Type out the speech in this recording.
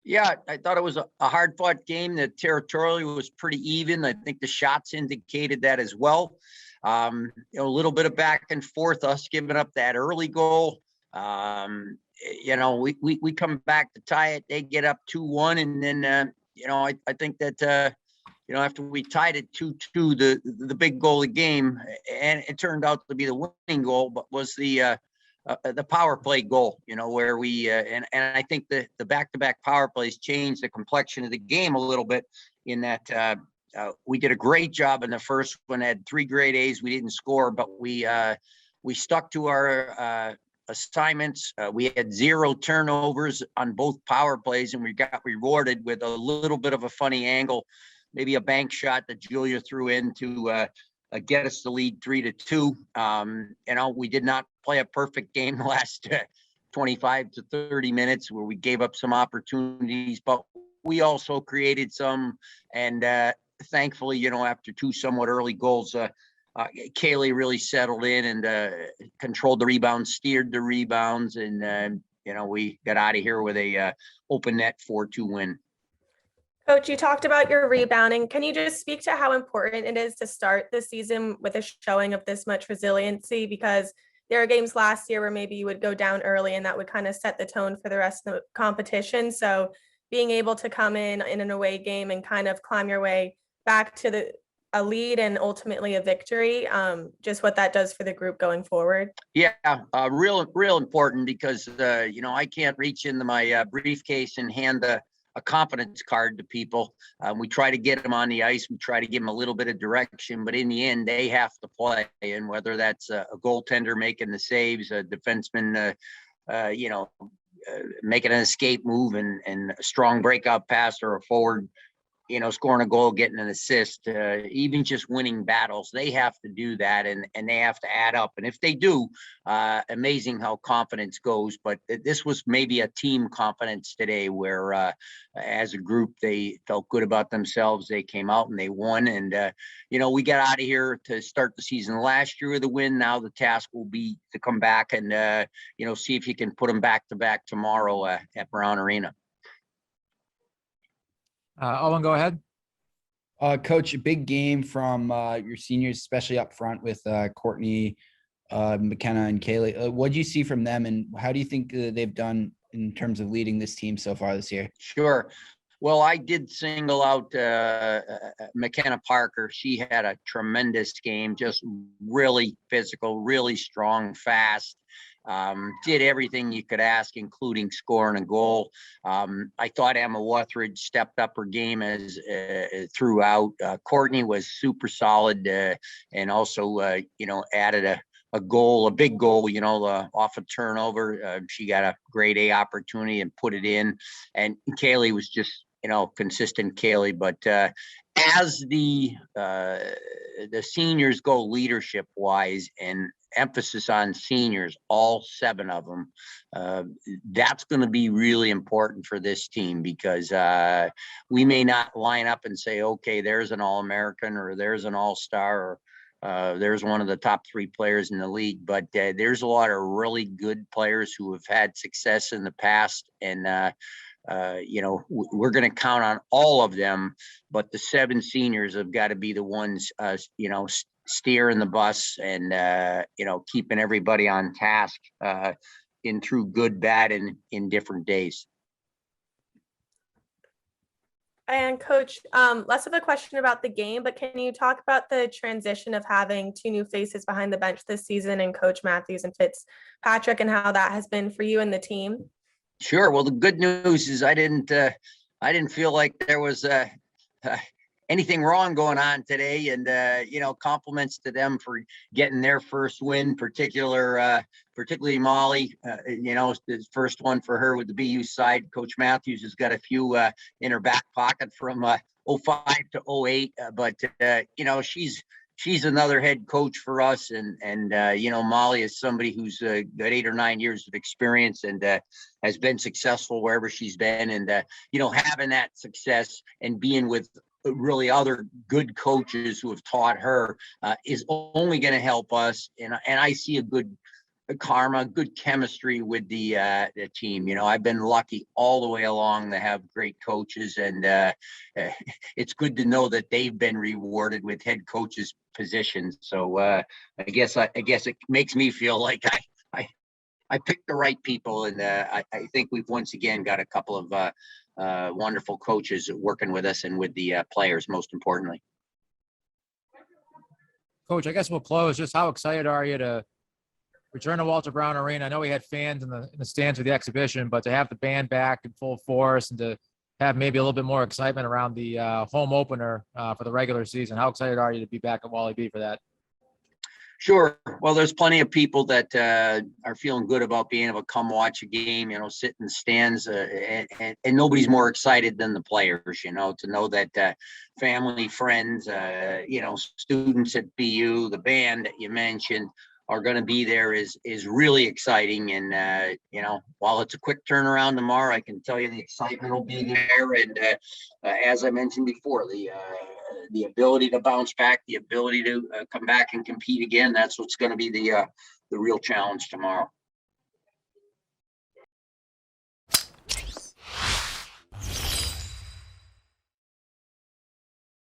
Yeah, I thought it was a hard-fought game. The territorially was pretty even. I think the shots indicated that as well. A little bit of back and forth, us giving up that early goal. We come back to tie it. They get up 2-1, and then I think that after we tied it 2-2, the big goal of the game, and it turned out to be the winning goal, but was the power play goal, where we and I think the back-to-back power plays changed the complexion of the game a little bit in that we did a great job in the first one, had 3 grade A's. We didn't score, but we stuck to our assignments. We had 0 turnovers on both power plays, and we got rewarded with a little bit of a funny angle, maybe a bank shot that Julia threw in to get us the lead 3-2. We did not play a perfect game the last 25 to 30 minutes where we gave up some opportunities, but we also created some. And thankfully, after 2 somewhat early goals, Kaylee really settled in and controlled the rebounds, steered the rebounds, and we got out of here with a open net 4-2 win. Coach, you talked about your rebounding. Can you just speak to how important it is to start the season with a showing of this much resiliency? Because there are games last year where maybe you would go down early and that would kind of set the tone for the rest of the competition. So being able to come in an away game and kind of climb your way back to a lead and ultimately a victory, just what that does for the group going forward. Yeah, real important because, I can't reach into my briefcase and hand a confidence card to people. We try to get them on the ice. We try to give them a little bit of direction, but in the end, they have to play. And whether that's a goaltender making the saves, a defenseman, making an escape move and a strong breakout pass, or a forward, scoring a goal, getting an assist, even just winning battles, they have to do that, and they have to add up. And if they do, amazing how confidence goes. But this was maybe a team confidence today where as a group, they felt good about themselves. They came out and they won. And, we got out of here to start the season last year with a win. Now the task will be to come back and, see if you can put them back to back tomorrow at Brown Arena. Owen, go ahead. Coach, a big game from your seniors, especially up front with Courtney, McKenna, and Kaylee. What do you see from them, and how do you think they've done in terms of leading this team so far this year? Sure. Well, I did single out McKenna Parker. She had a tremendous game, just really physical, really strong, fast. Did everything you could ask, including scoring a goal. I thought Emma Wuthridge stepped up her game as throughout. Courtney was super solid and also, added a goal, a big goal, off a turnover. She got a grade A opportunity and put it in. And Kaylee was just, consistent Kaylee. But as the seniors go leadership wise and emphasis on seniors, all 7 of them, that's going to be really important for this team because we may not line up and say, okay, there's an All-American or there's an All-Star or there's one of the top 3 players in the league, but there's a lot of really good players who have had success in the past, and we're going to count on all of them, but the 7 seniors have got to be the ones, steering the bus and, keeping everybody on task in through good, bad, and in different days. And Coach, less of a question about the game, but can you talk about the transition of having 2 new faces behind the bench this season, and Coach Matthews and Fitzpatrick, and how that has been for you and the team? Sure. Well, the good news is I didn't feel like there was anything wrong going on today, and compliments to them for getting their first win, particularly Molly. The first one for her with the BU side. Coach Matthews has got a few in her back pocket from 05 to 08, but she's another head coach for us, and Molly is somebody who's got 8 or 9 years of experience and has been successful wherever she's been, and having that success and being with really other good coaches who have taught her is only going to help us. And I see a good karma, good chemistry with the team. You know, I've been lucky all the way along to have great coaches, and it's good to know that they've been rewarded with head coaches positions. So I guess it makes me feel like I picked the right people, and I think we've once again got a couple of wonderful coaches working with us and with the players, most importantly. Coach, I guess we'll close. Just how excited are you to return to Walter Brown Arena? I know we had fans in the stands for the exhibition, but to have the band back in full force and to have maybe a little bit more excitement around the home opener for the regular season, how excited are you to be back at Wally B for that? Sure. Well, there's plenty of people that are feeling good about being able to come watch a game, you know, sit in the stands, and nobody's more excited than the players, you know, to know that family, friends, you know, students at BU, the band that you mentioned, are going to be there is really exciting. And, you know, while it's a quick turnaround tomorrow, I can tell you the excitement will be there. And as I mentioned before, the ability to bounce back, the ability to come back and compete again, that's what's going to be the real challenge tomorrow.